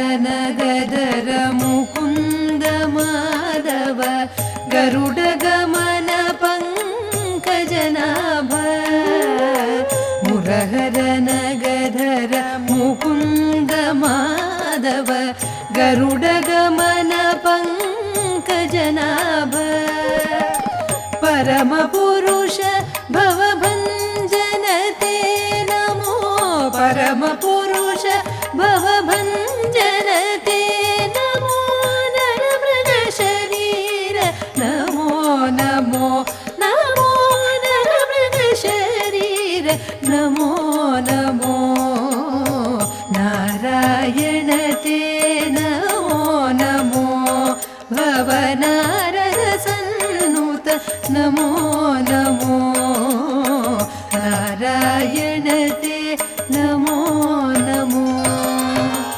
ಮುರಹರನಗದರ ಮುಕುಂದ ಮಾಧವ ಗರುಡಗಮನ ಪಂಕಜನಾಭ ಮುರಹರನಗದರ ಮುಕುಂದ ಮಾಧವ ಗರುಡಗಮನ ಪಂಕಜನಾಭ ಪರಮ ಪುರುಷ ಭವಭಂಜನತೆ ನಮೋ ಪರಮ ಪುರುಷ ಭವಭಂಜನತೆ ನಮೋ ನರಮೃಗ ಶರೀರ ನಮೋ ನಮೋ ನಮೋ ನರಮೃಗ ಶರೀರ ನಮೋ ನಮೋ ನಾರಾಯಣತೆ ನಮೋ